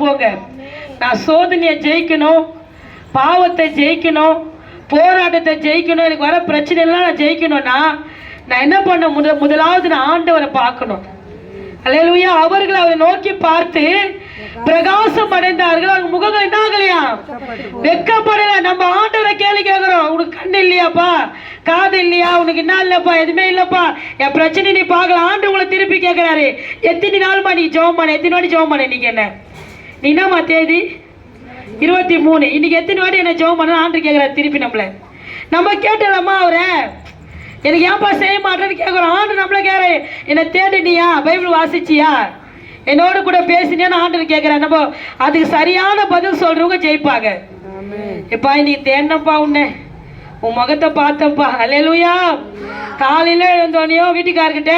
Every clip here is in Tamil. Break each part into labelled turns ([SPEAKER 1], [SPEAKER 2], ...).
[SPEAKER 1] போங்க. நான் சோதனையை ஜெயிக்கணும், பாவத்தை ஜெயிக்கணும், போராட்டத்தை ஜெயிக்கணும், எனக்கு வர பிரச்சனைலாம் நான் ஜெயிக்கணும்னா நான் என்ன பண்ண முதலாவது நான் ஆண்டவரை பார்க்கணும். அல்லேலூயா. அவர்கள் அவரை நோக்கி பார்த்து பிரகாசம் அடைந்தார்கள். அவங்க முகங்கள் என்ன ஆகலையா? வெக்கப்படல. நம்ம ஆண்டவரை கேள்வி கேட்கிறோம், உனக்கு கண்ணு இல்லையாப்பா, காது இல்லையா, உனக்கு என்ன இல்லப்பா, எதுவுமே இல்லப்பா, என் பிரச்சனை நீ பார்க்கலாம். ஆண்டு உங்களை திருப்பி கேட்கிறாரு, எத்தனை நாள்மா நீ ஜெபம் பண்ண, எத்தனை வாட்டி ஜெபம் பண்ண, இன்னைக்கு என்ன நீ என்னம்மா தேதி 23, இன்னைக்கு எத்தனை வாட்டி என்ன ஜெபம் பண்ண ஆண்டு கேட்கிறாரு திருப்பி. நம்ம கேட்டலாமா அவரை, எனக்கு ஏன்பா செய்ய மாட்டேன்னு கேட்குறோம். ஆண்டு நம்மள கேட்குற, என்னை தேடினியா, பைபிள் வாசிச்சியா, என்னோட கூட பேசினியான்னு ஆண்டு கேட்குறேன். நம்ம அதுக்கு சரியான பதில் சொல்றவங்க ஜெயிப்பாங்க. எப்பா இன்னைக்கு தேடினப்பா, உன்னை உன் முகத்தை பார்த்தப்பா. அல்லேலூயா. காலையில் எழுந்தோனையோ வீட்டுக்காரர்கிட்ட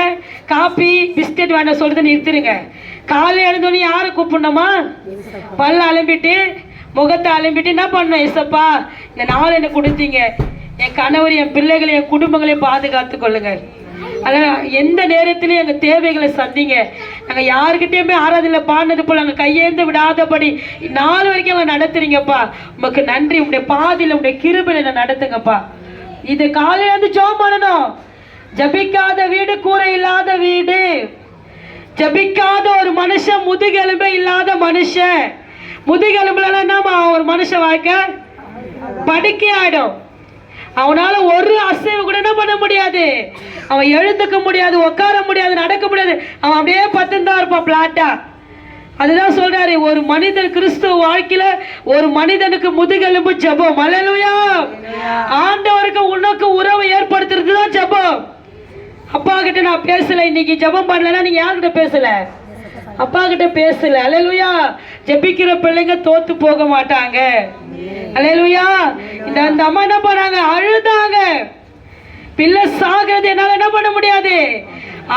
[SPEAKER 1] காப்பி பிஸ்கட் வேண்டாம் சொல்லிட்டு நிறுத்துருங்க. காலையில் எழுந்தோடனே யாரை கூப்பிடணுமா? பல்ல அலம்பிட்டு முகத்தை அலம்பிட்டு என்ன பண்ணணும்? ஏசப்பா இந்த நாள் என்ன கொடுத்தீங்க, என் கணவர், என் பிள்ளைகளை, என் குடும்பங்களையும் பாதுகாத்து கொள்ளுங்க. அதனால் எந்த நேரத்திலையும் எங்கள் தேவைகளை சந்திங்க. நாங்கள் யாருக்கிட்டேயுமே ஆராதனை பாடினது போல் நாங்கள் கையேந்து விடாதபடி நாள் வரைக்கும் அவங்க நடத்துறீங்கப்பா. உமக்கு நன்றி. உங்களுடைய பாதியில் உங்களுடைய கிருபையில என்ன நடத்துங்கப்பா. இது காலையில இருந்து ஜெபம் பண்ணணும். ஜபிக்காத வீடு கூரை இல்லாத வீடு. ஜபிக்காத ஒரு மனுஷன் முதுகெலும்பே இல்லாத மனுஷன். முதுகெலும்புல என்னமா ஒரு மனுஷன் வாழ்க்கை படுக்கை ஆயிடும். அவனால ஒரு அசைவு கூட என்ன பண்ண முடியாது, அவன் எழுந்துக்க முடியாது, உட்கார முடியாது, நடக்க முடியாது. அவன் அப்படியே பத்துந்தான் இருப்பான் பிளாட்டா. அதுதான் சொல்றாரு, ஒரு மனிதன் கிறிஸ்துவ வாழ்க்கையில ஒரு மனிதனுக்கு முதுகெலும்பு ஜெபம். அல்லேலூயா. ஆண்டவருக்கு உனக்கு உறவை ஏற்படுத்துறது தான் ஜெபம். அப்பா கிட்ட நான் பேசல, இன்னைக்கு ஜெபம் பண்ணலன்னா நீங்க யார்கிட்ட பேசல? அப்பா கிட்ட பேசல. அல்லேலூயா. ஜெபிக்கிற பிள்ளைங்க தோத்து போக மாட்டாங்க. அல்லேலூயா. இந்த அம்மா என்ன பண்ணாங்க? அழுதாங்க. பிள்ளை சாகிறது என்னால என்ன பண்ண முடியாது.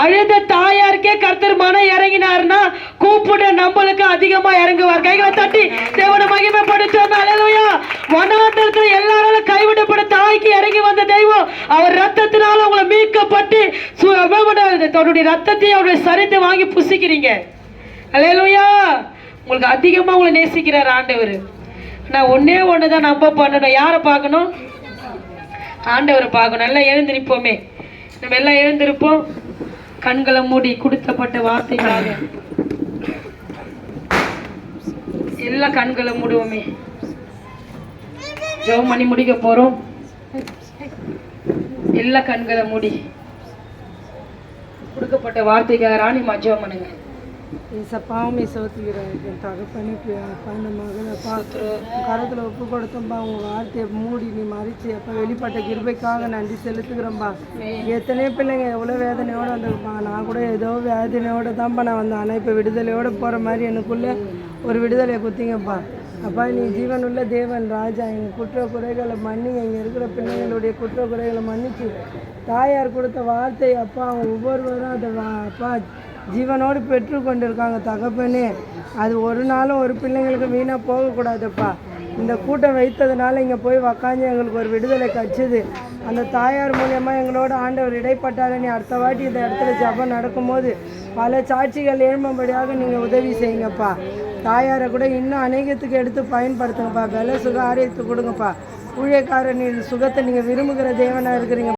[SPEAKER 1] அழுத தாயாருக்கே கர்த்தர் மனம் இறங்கினார்னா கூப்பிட நம்மளுக்கு அதிகமா இறங்குவார். கைகளை தட்டி தேவனை மகிமைப்படுத்துவாங்க. அல்லேலூயா. வனாந்தரத்தில் எல்லாராலும் கைவிடப்பட்ட தாய்க்கு இறங்கி வந்த தெய்வம் அவர் ரத்தத்தினால உங்களை மீட்கப்பட்டு தன்னுடைய ரத்தத்தையும் அவருடைய சரீரத்தை வாங்கி புசிக்கிறீங்க. அல்லேலூயா. உங்களுக்கு அதிகமா உங்களை நேசிக்கிறார் ஆண்டவர். நான் ஒன்னே ஒண்ணுதான் நம்ம பண்ணணும். யாரை பார்க்கணும்? ஆண்டவரை பார்க்கணும். எல்லாம் எழுந்திருப்போமே. நம்ம எல்லாம் எழுந்திருப்போம். கண்களை மூடி கொடுத்தப்பட்ட வார்த்தைக்காக எல்லாம் கண்களை மூடுவோமே. ஜெபம் பண்ணி முடிக்க போறோம். எல்லாம் கண்களை மூடி கொடுக்கப்பட்ட வார்த்தைக்காக ராணிமா ஜெபம் பண்ணுங்க.
[SPEAKER 2] ஏசப்பாவுமே சோத்துக்கிறேன். என் தகப்பனுக்கு அப்பா இந்த மகனப்பா கரத்தில் ஒப்பு கொடுத்தோம்பா. உங்கள் வார்த்தையை மூடி நீ மறிச்சு அப்போ வெளிப்பட்ட கிருபைக்காக நன்றி செலுத்துக்கிறோம்பா. எத்தனையோ பிள்ளைங்க எவ்வளோ வேதனையோடு வந்திருப்பாங்க. நான் கூட ஏதோ வேதனையோடு தான்ப்பா நான் வந்தேன். ஆனால் இப்போ விடுதலையோடு போகிற மாதிரி எனக்குள்ளே ஒரு விடுதலையை குத்திங்கப்பா. அப்பா நீ ஜீவனுள்ள தேவன் ராஜா. எங்கள் குற்ற குறைகளை மன்னிங்க. இங்கே இருக்கிற பிள்ளைங்களுடைய குற்ற குறைகளை மன்னிச்சு தாயார் கொடுத்த வார்த்தை அப்பா அவங்க ஒவ்வொருவரும் அதை அப்பா ஜீவனோடு பெற்று கொண்டு இருக்காங்க தகப்பனே. அது ஒரு நாளும் ஒரு பிள்ளைங்களுக்கு வீணாக போகக்கூடாதுப்பா. இந்த கூட்டம் வைத்ததுனால இங்கே போய் உக்காந்து எங்களுக்கு ஒரு விடுதலை கிடச்சிது. அந்த தாயார் மூலியமாக எங்களோட ஆண்டவர் இடைப்பட்டாலே நீ அடுத்த வாட்டி இந்த இடத்துல ஜெபம் நடக்கும்போது பல சாட்சிகள் எழும்படியாக நீங்கள் உதவி செய்யுங்கப்பா. தாயாரை கூட இன்னும் அநேகத்துக்கு எடுத்து பயன்படுத்துங்கப்பா. பல சுக ஆரோக்கியத்தை கொடுங்கப்பா. ஊழியக்காரர் நீ சுகத்தை நீங்கள் விரும்புகிற தேவனாக இருக்கிறீங்க.